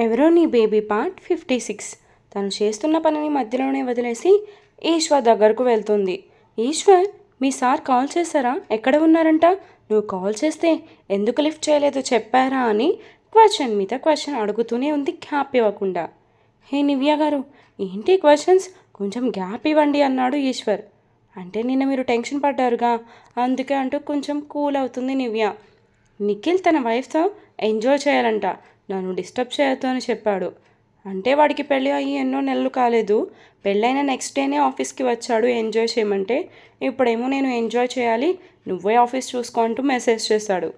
ఎవరో నీ baby part 56. తను చేస్తున్న పనిని మధ్యలోనే వదిలేసి ఈశ్వర్ దగ్గరకు వెళ్తుంది. ఈశ్వర్, మీ సార్ కాల్ చేశారా? ఎక్కడ ఉన్నారంట? నువ్వు కాల్ చేస్తే ఎందుకు లిఫ్ట్ చేయలేదో చెప్పారా అని క్వశ్చన్ మీద క్వశ్చన్ అడుగుతూనే ఉంది గ్యాప్ ఇవ్వకుండా. హే నివ్య గారు, ఏంటి క్వశ్చన్స్? కొంచెం గ్యాప్ ఇవ్వండి అన్నాడు ఈశ్వర్. అంటే నిన్న మీరు టెన్షన్ పడ్డారుగా, అందుకే అంటూ కొంచెం కూల్ అవుతుంది నివ్య. నిఖిల్ తన వైఫ్తో ఎంజాయ్ చేయాలంట, నన్ను డిస్టర్బ్ చేయొద్దు అని చెప్పాడు. అంటే వాడికి పెళ్ళి అయ్యి ఎన్నో నెలలు కాలేదు, పెళ్ళైన నెక్స్ట్ డేనే ఆఫీస్కి వచ్చాడు ఎంజాయ్ చేయమంటే. ఇప్పుడేమో నేను ఎంజాయ్ చేయాలి, నువ్వే ఆఫీస్ చూసుకో అంటూ మెసేజ్ చేశాడు.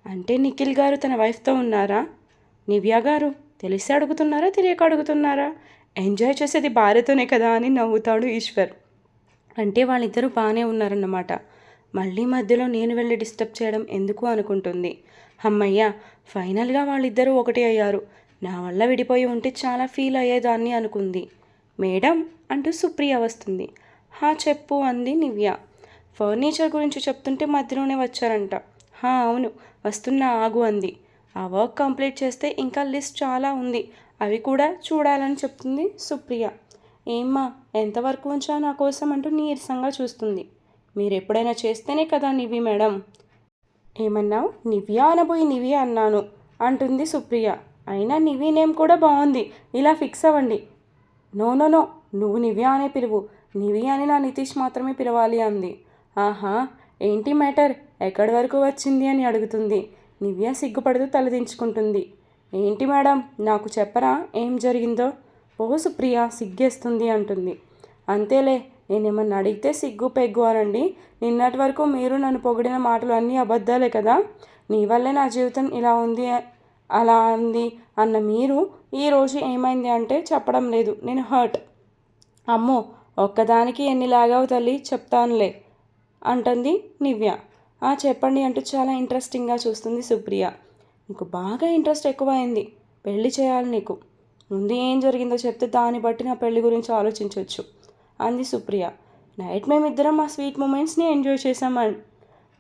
అంటే నిఖిల్ గారు తన వైఫ్తో ఉన్నారా? నివ్య గారు, తెలిసి అడుగుతున్నారా తెలియక అడుగుతున్నారా? ఎంజాయ్ చేసేది భార్యతోనే కదా అని నవ్వుతాడు ఈశ్వర్. అంటే వాళ్ళిద్దరూ బాగానే ఉన్నారన్నమాట. మళ్ళీ మధ్యలో నేను వెళ్ళి డిస్టర్బ్ చేయడం ఎందుకు అనుకుంటుంది. అమ్మయ్య, ఫైనల్గా వాళ్ళిద్దరూ ఒకటి అయ్యారు. నా వల్ల విడిపోయి ఉంటే చాలా ఫీల్ అయ్యేదాన్ని అనుకుంది. మేడం అంటూ సుప్రియ వస్తుంది. హా చెప్పు అంది నివ్య. ఫర్నిచర్ గురించి చెప్తుంటే మధ్యలోనే వచ్చారంట. హా అవును, వస్తున్నా ఆగు అంది. ఆ వర్క్ కంప్లీట్ చేస్తే ఇంకా లిస్ట్ చాలా ఉంది, అవి కూడా చూడాలని చెప్తుంది సుప్రియ. ఏమ్మా, ఎంతవరకు ఉంచా నా కోసం అంటూ నీరసంగా చూస్తుంది. మీరు ఎప్పుడైనా చేస్తేనే కదా నివి మేడం. ఏమన్నావు? నివ్య అనబోయి నివి అన్నాను అంటుంది సుప్రియ. అయినా నివి నేమ్ కూడా బాగుంది, ఇలా ఫిక్స్ అవ్వండి. నో నో నో, నువ్వు నివ్య అనే పిలువు, నివి అని నా నితీష్ మాత్రమే పిలవాలి అంది. ఆహా, ఏంటి మ్యాటర్, ఎక్కడి వరకు వచ్చింది అని అడుగుతుంది. నివ్య సిగ్గుపడుతూ తలదించుకుంటుంది. ఏంటి మేడం, నాకు చెప్పరా ఏం జరిగిందో? ఓ సుప్రియ, సిగ్గేస్తుంది అంటుంది. అంతేలే, నేనేమన్నా అడిగితే సిగ్గు పెగ్గు అనండి. నిన్నటి వరకు మీరు నన్ను పొగిడిన మాటలు అన్నీ అబద్ధాలే కదా. నీ వల్లే నా జీవితం ఇలా ఉంది, అలా ఉంది అన్న మీరు ఈరోజు ఏమైంది అంటే చెప్పడం లేదు. నేను హర్ట్. అమ్మో, ఒక్కదానికి ఎన్ని లాగావు తల్లి, చెప్తానులే అంటుంది నివ్య. చెప్పండి అంటూ చాలా ఇంట్రెస్టింగ్గా చూస్తుంది సుప్రియ. నీకు బాగా ఇంట్రెస్ట్ ఎక్కువైంది, పెళ్లి చేయాలి నీకు. ముందు ఏం జరిగిందో చెప్తే దాన్ని బట్టి నా పెళ్లి గురించి ఆలోచించవచ్చు అంది సుప్రియ. నైట్ మేమిద్దరం మా స్వీట్ మూమెంట్స్ని ఎంజాయ్ చేసామని.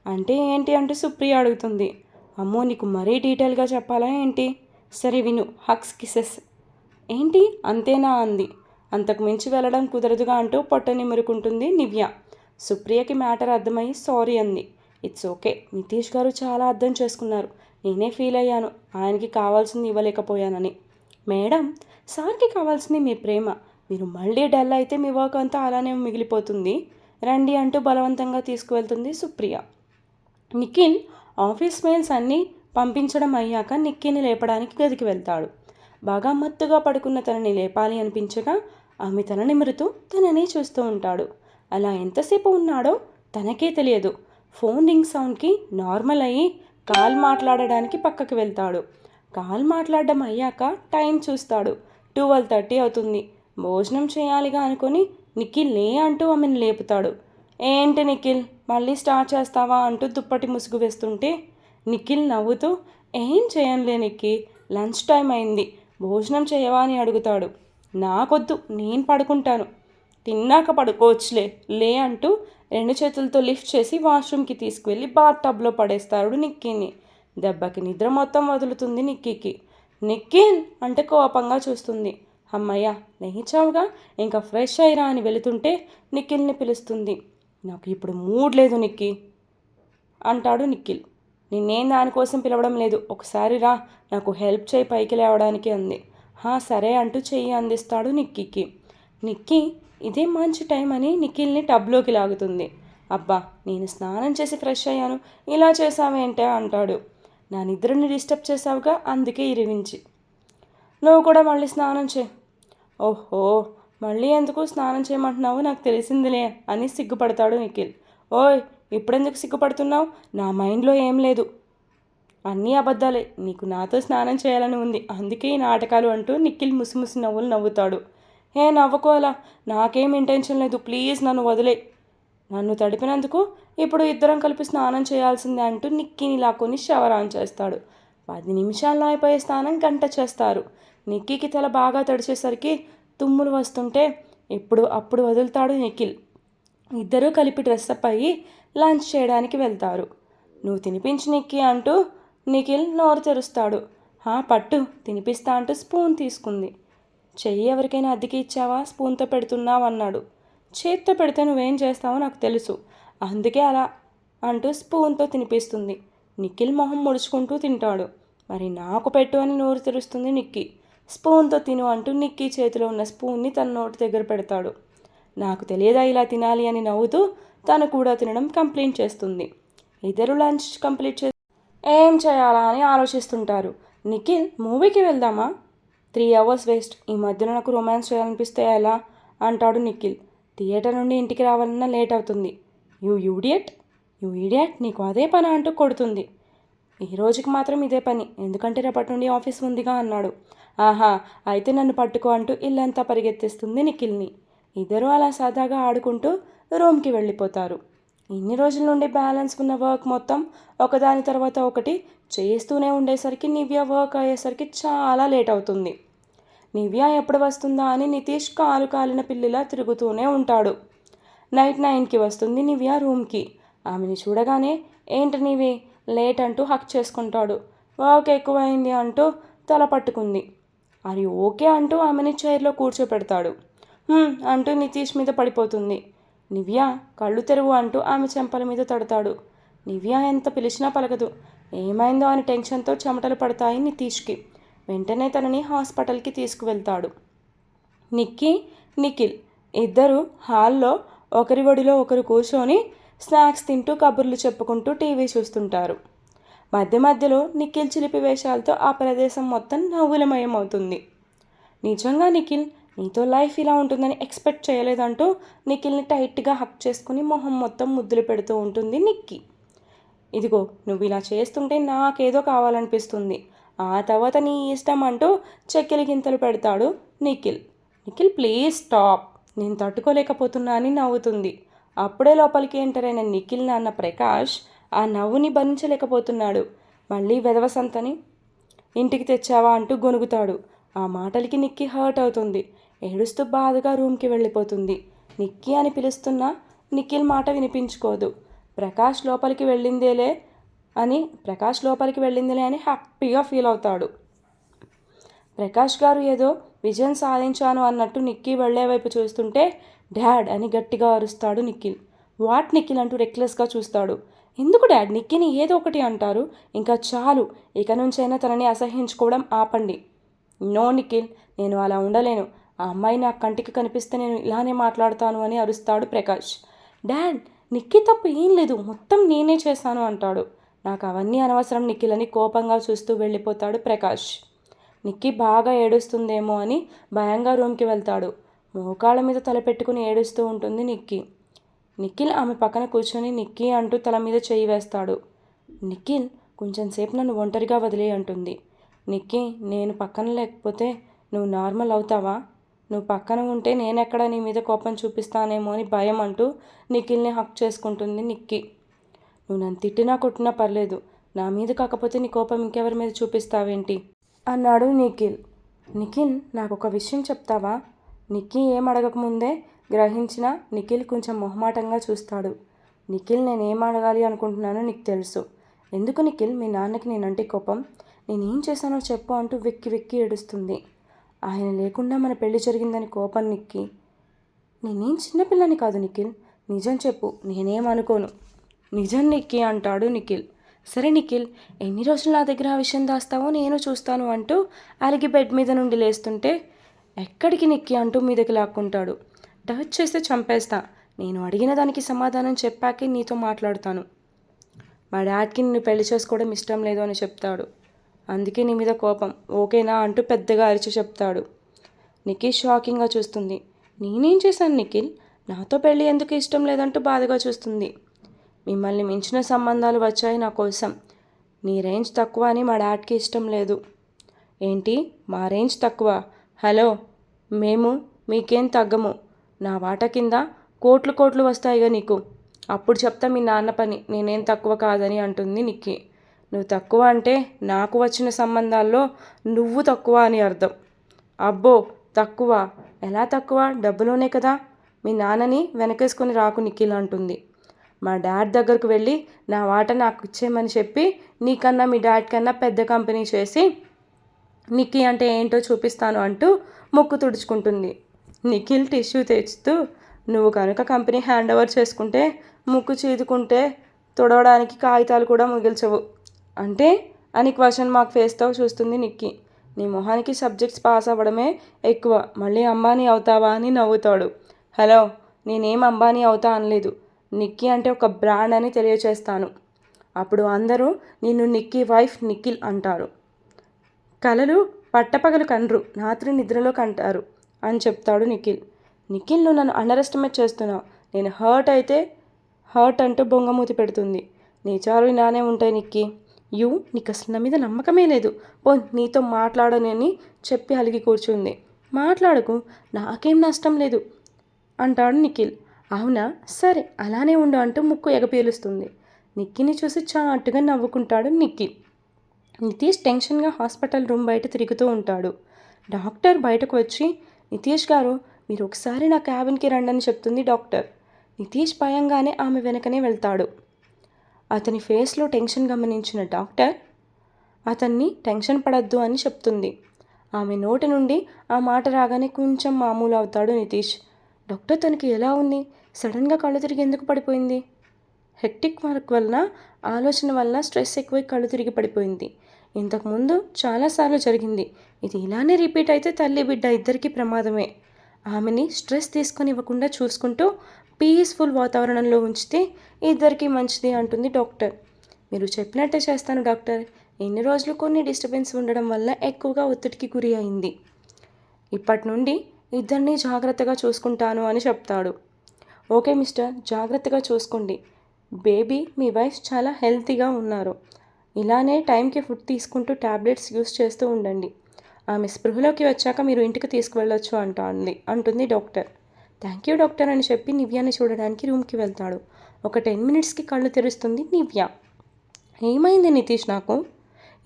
అంటే ఏంటి అంటూ సుప్రియ అడుగుతుంది. అమ్మో, నీకు మరీ డీటెయిల్గా చెప్పాలా ఏంటి? సరే విను, హక్స్ కిసెస్. ఏంటి అంతేనా అంది. అంతకు మించి వెళ్ళడం కుదరదుగా అంటూ పొట్ట నిమురుకుంటుంది నివ్య. సుప్రియకి మ్యాటర్ అర్థమై సారీ అంది. ఇట్స్ ఓకే, నితీష్ గారు చాలా అర్థం చేసుకున్నారు. నేనే ఫీల్ అయ్యాను, ఆయనకి కావాల్సింది ఇవ్వలేకపోయానని. మేడం, సార్కి కావాల్సింది మీ ప్రేమ. మీరు మళ్ళీ డల్ అయితే మీ వర్క్ అంతా అలానే మిగిలిపోతుంది. రండి అంటూ బలవంతంగా తీసుకువెళ్తుంది సుప్రియ. నిఖిల్ ఆఫీస్ మెయిల్స్ అన్నీ పంపించడం అయ్యాక నిక్కీని లేపడానికి గదికి వెళ్తాడు. బాగా మత్తుగా పడుకున్న తనని లేపాలి అనిపించగా ఆమె తన నిమురుతూ తనని చూస్తూ ఉంటాడు. అలా ఎంతసేపు ఉన్నాడో తనకే తెలియదు. ఫోన్ రింగ్ సౌండ్కి నార్మల్ అయ్యి కాల్ మాట్లాడడానికి పక్కకి వెళ్తాడు. కాల్ మాట్లాడడం అయ్యాక టైం చూస్తాడు. 12:30 అవుతుంది. భోజనం చేయాలిగా అనుకొని నిఖిల్ లే అంటూ ఆమెను లేపుతాడు. ఏంటి నిఖిల్, మళ్ళీ స్టార్ట్ చేస్తావా అంటూ దుప్పటి ముసుగు వేస్తుంటే నిఖిల్ నవ్వుతూ, ఏం చేయనులే నిక్కి, లంచ్ టైం అయింది, భోజనం చేయవా అని అడుగుతాడు. నాకొద్దు, నేను పడుకుంటాను. తిన్నాక పడుకోవచ్చులే, లే అంటూ 2 చేతులతో లిఫ్ట్ చేసి వాష్రూమ్కి తీసుకువెళ్ళి బాత్ టబ్లో పడేస్తాడు నిక్కీని. దెబ్బకి నిద్ర మొత్తం వదులుతుంది నిక్కీకి. నిఖిల్ అంటే కోపంగా చూస్తుంది. అమ్మయ్య, లేచావుగా, ఇంకా ఫ్రెష్ అయ్యిరా అని వెళుతుంటే నిఖిల్ని పిలుస్తుంది. నాకు ఇప్పుడు మూడ్ లేదు నిక్కీ అంటాడు నిఖిల్. నిన్నేం దానికోసం పిలవడం లేదు, ఒకసారి రా, నాకు హెల్ప్ చేయి పైకి లేవడానికి అంది. సరే అంటూ చెయ్యి అందిస్తాడు నిక్కీకి. నిక్కీ ఇదే మంచి టైం అని నిఖిల్ని టబ్లోకి లాగుతుంది. అబ్బా, నేను స్నానం చేసి ఫ్రెష్ అయ్యాను, ఇలా చేసావేంటే అంటాడు. నా నిద్రని డిస్టర్బ్ చేసావుగా, అందుకే ఇరివించి. నువ్వు కూడా మళ్ళీ స్నానం చే. ఓహో, మళ్ళీ ఎందుకు స్నానం చేయమంటున్నావు, నాకు తెలిసిందిలే అని సిగ్గుపడతాడు నిఖిల్. ఓయ్, ఇప్పుడెందుకు సిగ్గుపడుతున్నావు? నా మైండ్లో ఏం లేదు, అన్నీ అబద్ధాలే. నీకు నాతో స్నానం చేయాలని ఉంది, అందుకే ఈ నాటకాలు అంటూ నిఖిల్ ముసిముసి నవ్వులు నవ్వుతాడు. నవ్వుకోవాలా, నాకేం ఇంటెన్షన్ లేదు, ప్లీజ్ నన్ను వదిలే. నన్ను తడిపినందుకు ఇప్పుడు ఇద్దరం కలిపి స్నానం చేయాల్సిందే అంటూ నిక్కీని లాక్కొని షవర్ ఆన్ చేస్తాడు. 10 నిమిషాల్లో అయిపోయే స్నానం గంట చేస్తారు. నిక్కీకి తల బాగా తడిచేసరికి తుమ్ములు వస్తుంటే అప్పుడు వదులుతాడు నిఖిల్. ఇద్దరూ కలిపి డ్రెస్అప్ అయ్యి లంచ్ చేయడానికి వెళ్తారు. నువ్వు తినిపించి నిక్కీ అంటూ నిఖిల్ నోరు తెరుస్తాడు. పట్టు తినిపిస్తా అంటూ స్పూన్ తీసుకుంది. చెయ్యి ఎవరికైనా అద్దెకి ఇచ్చావా, స్పూన్తో పెడుతున్నావు అన్నాడు. చేత్తో పెడితే నువ్వేం చేస్తావో నాకు తెలుసు, అందుకే అలా అంటూ స్పూన్తో తినిపిస్తుంది. నిఖిల్ మొహం ముడుచుకుంటూ తింటాడు. మరి నాకు పెట్టు అని నోరు తెరుస్తుంది నిక్కీ. స్పూన్తో తిను అంటూ నిక్కీ చేతిలో ఉన్న స్పూన్ని తన నోటి దగ్గర పెడతాడు. నాకు తెలియదా ఇలా తినాలి అని నవ్వుతూ తను కూడా తినడం కంప్లీట్ చేస్తుంది. ఇద్దరు లంచ్ కంప్లీట్ చేసి ఏం చేయాలా అని ఆలోచిస్తుంటారు. నిఖిల్ మూవీకి వెళ్దామా? 3 hours వేస్ట్, ఈ మధ్యలో నాకు రొమాన్స్ చేయాలనిపిస్తే ఎలా అంటాడు నిఖిల్. థియేటర్ నుండి ఇంటికి రావాలన్నా లేట్ అవుతుంది. యూ ఇడియట్ నీకు అదే పని అంటూ కొడుతుంది. ఈ రోజుకి మాత్రం ఇదే పని, ఎందుకంటే రేపటి నుండి ఆఫీస్ ఉందిగా అన్నాడు. ఆహా, అయితే నన్ను పట్టుకో అంటూ ఇల్లంతా పరిగెత్తిస్తుంది నిఖిల్ని. ఇద్దరూ అలా సరదాగా ఆడుకుంటూ రూమ్కి వెళ్ళిపోతారు. ఇన్ని రోజుల నుండి బ్యాలెన్స్ ఉన్న వర్క్ మొత్తం ఒకదాని తర్వాత ఒకటి చేస్తూనే ఉండేసరికి నివ్య వర్క్ అయ్యేసరికి చాలా లేట్ అవుతుంది. నివ్య ఎప్పుడు వస్తుందా అని నితీష్ కాలు కాలిన పిల్లిలా తిరుగుతూనే ఉంటాడు. నైట్ 9కి వస్తుంది నివ్య రూమ్కి. ఆమెని చూడగానే ఏంటి నీవి లేట్ అంటూ హక్ చేసుకుంటాడు. వర్క్ ఎక్కువైంది అంటూ తల పట్టుకుంది. అది ఓకే అంటూ ఆమెని చైర్లో కూర్చోపెడతాడు. అంటూ నితీష్ మీద పడిపోతుంది. నివ్య కళ్ళు తెరువు అంటూ ఆమె చెంపల మీద తడతాడు. నివ్య ఎంత పిలిచినా పలకదు. ఏమైందో అని టెన్షన్తో చెమటలు పడతాయి నితీష్కి. వెంటనే తనని హాస్పిటల్కి తీసుకువెళ్తాడు. నిక్కీ, నిఖిల్ ఇద్దరు హాల్లో ఒకరి ఒడిలో ఒకరు కూర్చొని స్నాక్స్ తింటూ కబుర్లు చెప్పుకుంటూ టీవీ చూస్తుంటారు. మధ్య మధ్యలో నిఖిల్ చిలిపి వేషాలతో ఆ ప్రదేశం మొత్తం నవ్వులమయం అవుతుంది. నిజంగా నిఖిల్, నీతో లైఫ్ ఇలా ఉంటుందని ఎక్స్పెక్ట్ చేయలేదంటూ నిఖిల్ని టైట్గా హక్ చేసుకుని మొహం మొత్తం ముద్దులు పెడుతూ ఉంటుంది నిక్కీ. ఇదిగో నువ్వు ఇలా చేస్తుంటే నాకేదో కావాలనిపిస్తుంది, ఆ తర్వాత నీ ఇష్టం అంటూ చెక్కిలి గింతలు పెడతాడు నిఖిల్. నిఖిల్ ప్లీజ్ స్టాప్, నేను తట్టుకోలేకపోతున్నా అని నవ్వుతుంది. అప్పుడే లోపలికి ఎంటర్ అయిన నిఖిల్ నాన్న ప్రకాష్ ఆ నవ్వుని భరించలేకపోతున్నాడు. మళ్ళీ వెధవసంతని ఇంటికి తెచ్చావా అంటూ గొనుగుతాడు. ఆ మాటలకి నిక్కీ హర్ట్ అవుతుంది. ఏడుస్తూ బాధగా రూమ్కి వెళ్ళిపోతుంది. నిక్కీ అని పిలుస్తున్నా నిఖిల్ మాట వినిపించుకోదు. ప్రకాష్ లోపలికి వెళ్ళిందేలే అని హ్యాపీగా ఫీల్ అవుతాడు. ప్రకాష్ గారు ఏదో విజయం సాధించాను అన్నట్టు నిక్కీ వెళ్లే వైపు చూస్తుంటే డాడ్ అని గట్టిగా అరుస్తాడు నిఖిల్. వాట్ నిఖిల్ అంటూ రెక్లెస్గా చూస్తాడు. ఎందుకు డాడ్ నిక్కీని ఏదో ఒకటి అంటారు? ఇంకా చాలు, ఇక నుంచైనా తనని అసహించుకోవడం ఆపండి. నో నిఖిల్, నేను అలా ఉండలేను. ఆ అమ్మాయి నా కంటికి కనిపిస్తే నేను ఇలానే మాట్లాడతాను అని అరుస్తాడు ప్రకాష్. డాడ్ నిక్కీ తప్పు ఏం లేదు, మొత్తం నేనే చేశాను అంటాడు. నాకు అవన్నీ అనవసరం నిఖిల్ అని కోపంగా చూస్తూ వెళ్ళిపోతాడు ప్రకాష్. నిక్కీ బాగా ఏడుస్తుందేమో అని భయంగా రూమ్కి వెళ్తాడు. మోకాళ్ళ మీద తలపెట్టుకుని ఏడుస్తూ ఉంటుంది నిక్కీ. నిఖిల్ ఆమె పక్కన కూర్చొని నిక్కీ అంటూ తల మీద చేయి వేస్తాడు. నిఖిల్ కొంచెం సేపు నన్ను ఒంటరిగా వదిలే అంటుంది. నిక్కీ, నేను పక్కన లేకపోతే నువ్వు నార్మల్ అవుతావా? నువ్వు పక్కన ఉంటే నేనెక్కడ నీ మీద కోపం చూపిస్తానేమో అని భయం అంటూ నిఖిల్ని హక్ చేసుకుంటుంది నిక్కీ. నువ్వు నన్ను తిట్టినా కొట్టినా పర్లేదు, నా మీద కాకపోతే నీ కోపం ఇంకెవరి మీద చూపిస్తావేంటి అన్నాడు నిఖిల్. నిఖిల్, నాకు ఒక విషయం చెప్తావా? నిక్కీ ఏం అడగకముందే గ్రహించిన నిఖిల్ కొంచెం మొహమాటంగా చూస్తాడు. నిఖిల్, నేనేం అడగాలి అనుకుంటున్నానో నీకు తెలుసు. ఎందుకు నిఖిల్ మీ నాన్నకి నేనంటే కోపం? నేనేం చేశానో చెప్పు అంటూ వెక్కి వెక్కి ఏడుస్తుంది. ఆయన లేకుండా మన పెళ్లి జరిగిందని కోపం నిక్కీ. నేనేం చిన్నపిల్లని కాదు నిఖిల్, నిజం చెప్పు, నేనేం అనుకోను. నిజం నిక్కీ అంటాడు నిఖిల్. సరే నిఖిల్, ఎన్ని రోజులు నా దగ్గర ఆ విషయం దాస్తావో నేను చూస్తాను అంటూ అలిగి బెడ్ మీద నుండి లేస్తుంటే ఎక్కడికి నిక్కీ అంటూ మీదకి లాక్కుంటాడు. టచ్ చేస్తే చంపేస్తా, నేను అడిగిన దానికి సమాధానం చెప్పాకే నీతో మాట్లాడుతాను. మా డాడ్కి నిన్ను పెళ్లి చేసుకోవడం ఇష్టం లేదు అని చెప్తాడు. అందుకే నీ మీద కోపం, ఓకేనా అంటూ పెద్దగా అరిచి చెప్తాడు. నిక్కీ షాకింగ్గా చూస్తుంది. నేనేం చేశాను నిఖిల్? నాతో పెళ్ళి ఎందుకు ఇష్టం లేదంటూ బాధగా చూస్తుంది. మిమ్మల్ని మించిన సంబంధాలు వచ్చాయి నా కోసం. నీ రేంజ్ తక్కువ అని మా డాడ్కి ఇష్టం లేదు. ఏంటి మా రేంజ్ తక్కువ? హలో, మేము మీకేం తగ్గము. నా వాటా కింద కోట్లు వస్తాయిగా నీకు, అప్పుడు చెప్తా మీ నాన్న పని నేనేం తక్కువ కాదని అంటుంది నిక్కీ. నువ్వు తక్కువ అంటే నాకు వచ్చిన సంబంధాల్లో నువ్వు తక్కువ అని అర్థం. అబ్బో తక్కువ? ఎలా తక్కువ? డబ్బులోనే కదా. మీ నాన్నని వెనకేసుకొని రాకు నిఖిల్ అంటుంది. మా డాడ్ దగ్గరకు వెళ్ళి నా వాటా నాకు ఇచ్చేయమని చెప్పి నీకన్నా మీ డాడ్ కన్నా పెద్ద కంపెనీ చేసి నిక్కీ అంటే ఏంటో చూపిస్తాను అంటూ ముక్కు తుడుచుకుంటుంది. నిఖిల్ టిష్యూ తెచ్చుతూ, నువ్వు కనుక కంపెనీ హ్యాండ్ ఓవర్ చేసుకుంటే ముక్కు చీదుకుంటే తుడవడానికి కాగితాలు కూడా మిగిల్చవు అంటే అని క్వశ్చన్ మార్క్ ఫేస్తో చూస్తుంది నిక్కీ. నీ మొహానికి సబ్జెక్ట్స్ పాస్ అవ్వడమే ఎక్కువ, మళ్ళీ అంబానీ అవుతావా అని నవ్వుతాడు. హలో, నేనేం అంబానీ అవుతా అనలేదు. నిక్కీ అంటే ఒక బ్రాండ్ అని తెలియచేస్తాను. అప్పుడు అందరూ నిన్ను నిక్కీ వైఫ్ నిఖిల్ అంటారు. కలలు పట్టపగలు కనరు, రాత్రి నిద్రలో కంటారు అని చెప్తాడు నిఖిల్. నిఖిల్, నువ్వు నన్ను అండర్ ఎస్టిమేట్ చేస్తున్నావు. నేను హర్ట్ అంటూ బొంగమూతి పెడుతుంది. నిజాలు ఇలానే ఉంటాయి నిక్కీ. నీకు అసలు నా మీద నమ్మకమే లేదు. నీతో మాట్లాడనని చెప్పి అలిగి కూర్చుంది. మాట్లాడకు, నాకేం నష్టం లేదు అంటాడు నిఖిల్. అవునా, సరే అలానే ఉండు అంటూ ముక్కు ఎగపీలుస్తుంది. నిక్కీని చూసి చాటుగా నవ్వుకుంటాడు నిఖిల్. నితీష్ టెన్షన్గా హాస్పిటల్ రూమ్ బయట తిరుగుతూ ఉంటాడు. డాక్టర్ బయటకు వచ్చి, నితీష్ గారు మీరు ఒకసారి నా క్యాబిన్కి రండని చెప్తుంది డాక్టర్. నితీష్ భయంగానే ఆమె వెనకనే వెళ్తాడు. అతని ఫేస్లో టెన్షన్ గమనించిన డాక్టర్ అతన్ని టెన్షన్ పడద్దు అని చెప్తుంది. ఆమె నోటి నుండి ఆ మాట రాగానే కొంచెం మామూలు అవుతాడు నితీష్. డాక్టర్, తనకి ఎలా ఉంది? సడన్గా కళ్ళు తిరిగి ఎందుకు పడిపోయింది? హెక్టిక్ వర్క్ వలన, ఆలోచన వల్ల స్ట్రెస్ ఎక్కువై కళ్ళు తిరిగి పడిపోయింది. ఇంతకుముందు చాలాసార్లు జరిగింది. ఇది ఇలానే రిపీట్ అయితే తల్లి బిడ్డ ఇద్దరికీ ప్రమాదమే. ఆమెని స్ట్రెస్ తీసుకొని ఇవ్వకుండా చూసుకుంటూ పీస్ఫుల్ వాతావరణంలో ఉంచితే ఇద్దరికీ మంచిది అంటుంది డాక్టర్. మీరు చెప్పినట్టే చేస్తాను డాక్టర్. ఎన్ని రోజులు కొన్ని డిస్టర్బెన్స్ ఉండడం వల్ల ఎక్కువగా ఒత్తిడికి గురి అయింది. ఇప్పటి నుండి ఇద్దరిని జాగ్రత్తగా చూసుకుంటాను అని చెప్తాడు. ఓకే మిస్టర్, జాగ్రత్తగా చూసుకోండి. బేబీ, మీ వైఫ్ చాలా హెల్తీగా ఉన్నారు. ఇలానే టైంకి ఫుడ్ తీసుకుంటూ ట్యాబ్లెట్స్ యూస్ చేస్తూ ఉండండి. ఆమె స్పృహలోకి వచ్చాక మీరు ఇంటికి తీసుకువెళ్ళొచ్చు అంటుంది డాక్టర్. థ్యాంక్ యూ డాక్టర్ అని చెప్పి నివ్యాని చూడడానికి రూమ్కి వెళ్తాడు. ఒక 10 మినిట్స్కి కళ్ళు తెరుస్తుంది నివ్య. ఏమైంది నితీష్, నాకు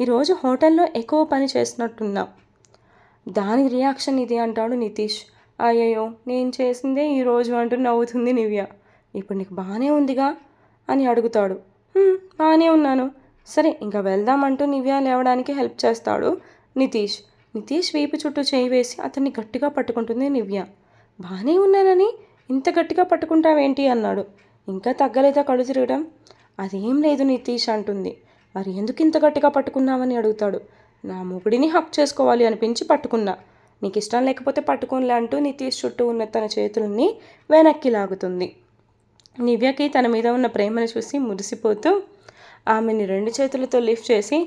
ఈరోజు హోటల్లో ఎక్కువ పని చేసినట్టున్నా. దాని రియాక్షన్ ఇది అంటాడు నితీష్. అయ్యయ్యో, నేను చేసిందే ఈరోజు అంటూ నవ్వుతుంది నివ్య. ఇప్పుడు నీకు బాగానే ఉందిగా అని అడుగుతాడు. బాగానే ఉన్నాను. సరే ఇంకా వెళ్దామంటూ నివ్య లేవడానికి హెల్ప్ చేస్తాడు నితీష్. నితీష్ వీపు చుట్టూ చేయి వేసి అతన్ని గట్టిగా పట్టుకుంటుంది నివ్య. బాగానే ఉన్నానని ఇంత గట్టిగా పట్టుకుంటావేంటి అన్నాడు. ఇంకా తగ్గలేదా కళ్ళు తిరగడం? అదేం లేదు నితీష్ అంటుంది. మరి ఎందుకు ఇంత గట్టిగా పట్టుకున్నావని అడుగుతాడు. నా మొగుడిని హక్ చేసుకోవాలి అనిపించి పట్టుకున్నా. నీకు ఇష్టం లేకపోతే పట్టుకోనిలే అంటూ నితీష్ చుట్టూ ఉన్న తన చేతులని వెనక్కి లాగుతుంది. నివ్యకి తన మీద ఉన్న ప్రేమను చూసి మురిసిపోతూ ఆమెని 2 చేతులతో లిఫ్ట్ చేసి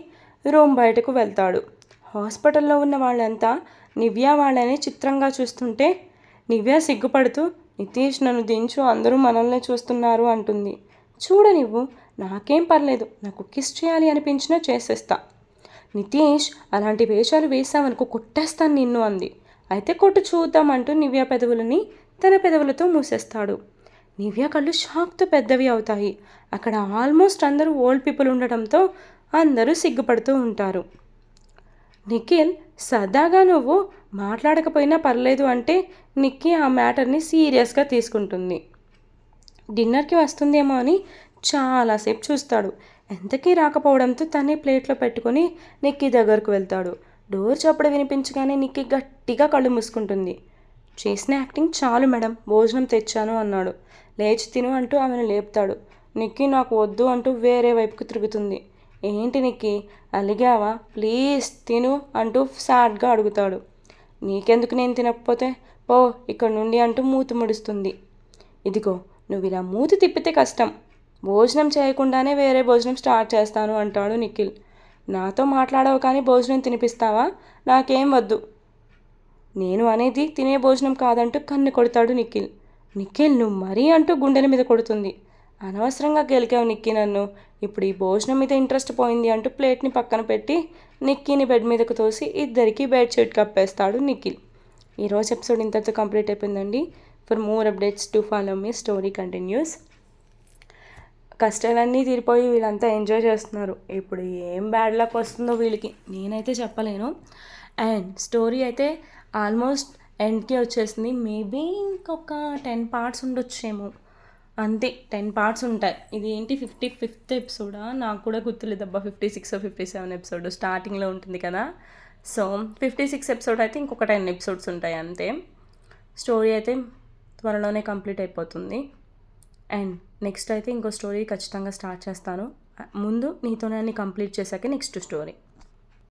రూమ్ బయటకు వెళ్తాడు. హాస్పిటల్లో ఉన్న వాళ్ళంతా నివ్య వాళ్ళని చిత్రంగా చూస్తుంటే నివ్య సిగ్గుపడుతూ, నితీష్ నన్ను దించు, అందరూ మనల్ని చూస్తున్నారు అంటుంది. చూడనివ్వు, నాకేం పర్లేదు, నాకు కిస్ చేయాలి అనిపించినా చేసేస్తా. నితీష్, అలాంటి వేషాలు వేసావనుకో కొట్టేస్తాను నిన్ను అంది. అయితే కొట్టు చూద్దామంటూ నివ్య పెదవులని తన పెదవులతో మూసేస్తాడు. నివ్య కళ్ళు షాక్తో పెద్దవి అవుతాయి. అక్కడ ఆల్మోస్ట్ అందరూ ఓల్డ్ పీపుల్ ఉండటంతో అందరూ సిగ్గుపడుతూ ఉంటారు. నిఖిల్ సరదాగా నువ్వు మాట్లాడకపోయినా పర్లేదు అంటే నిక్కీ ఆ మ్యాటర్ని సీరియస్గా తీసుకుంటుంది. డిన్నర్కి వస్తుందేమో అని చాలాసేపు చూస్తాడు. ఎంతకీ రాకపోవడంతో తనే ప్లేట్లో పెట్టుకొని నిక్కీ దగ్గరకు వెళ్తాడు. డోర్ చప్పుడు వినిపించగానే నిక్కీ గట్టిగా కళ్ళు మూసుకుంటుంది. చేసిన యాక్టింగ్ చాలు మేడం, భోజనం తెచ్చాను అన్నాడు. లేచి తిను అంటూ ఆమెను లేపుతాడు. నిక్కీ నాకు వద్దు అంటూ వేరే వైపుకు తిరుగుతుంది. ఏంటి నిక్కీ, అలిగావా? ప్లీజ్ తిను అంటూ సాడ్గా అడుగుతాడు. నీకెందుకు, నేను తినకపోతే పో ఇక్కడ నుండి అంటూ మూతి ముడుస్తుంది. ఇదిగో, నువ్వు ఇలా మూతి తిప్పితే కష్టం. భోజనం చేయకుండానే వేరే భోజనం స్టార్ట్ చేస్తాను అంటాడు నిఖిల్. నాతో మాట్లాడవు కానీ భోజనం తినిపిస్తావా? నాకేం వద్దు. నేను అనేది తినే భోజనం కాదంటూ కన్ను కొడతాడు నిఖిల్. నిఖిల్, నువ్వు మరీ అంటూ గుండెల మీద కొడుతుంది. అనవసరంగా గెలికావు నిక్కీ నన్ను. ఇప్పుడు ఈ భోజనం మీద ఇంట్రెస్ట్ పోయింది అంటూ ప్లేట్ని పక్కన పెట్టి నిక్కీని బెడ్ మీదకు తోసి ఇద్దరికి బెడ్షీట్ కప్పేస్తాడు నిఖిల్. ఈరోజు ఎపిసోడ్ ఇంతటితో కంప్లీట్ అయిపోయిందండి. For more updates to follow me story continuous. కష్టాలన్నీ తీరిపోయి వీళ్ళంతా ఎంజాయ్ చేస్తున్నారు. ఇప్పుడు ఏం బ్యాడ్ లక్ వస్తుందో వీళ్ళకి నేనైతే చెప్పలేను. అండ్ స్టోరీ అయితే ఆల్మోస్ట్ ఎండ్కి వచ్చేసింది. మేబీ ఇంకొక 10 పార్ట్స్ ఉండొచ్చేమో, అంతే. 10 పార్ట్స్ ఉంటాయి. ఇది ఏంటి 55th ఎపిసోడా? నాకు కూడా గుర్తులేదబ్బా. 56 or 57 ఎపిసోడ్ స్టార్టింగ్లో ఉంటుంది కదా. సో 56 ఎపిసోడ్ అయితే ఇంకొక 10 ఎపిసోడ్స్ ఉంటాయి అంతే. స్టోరీ అయితే త్వరలోనే కంప్లీట్ అయిపోతుంది. అండ్ నెక్స్ట్ అయితే ఇంకో స్టోరీ ఖచ్చితంగా స్టార్ట్ చేస్తాను. ముందు నీతోనే అన్ని కంప్లీట్ చేశాకే నెక్స్ట్ స్టోరీ.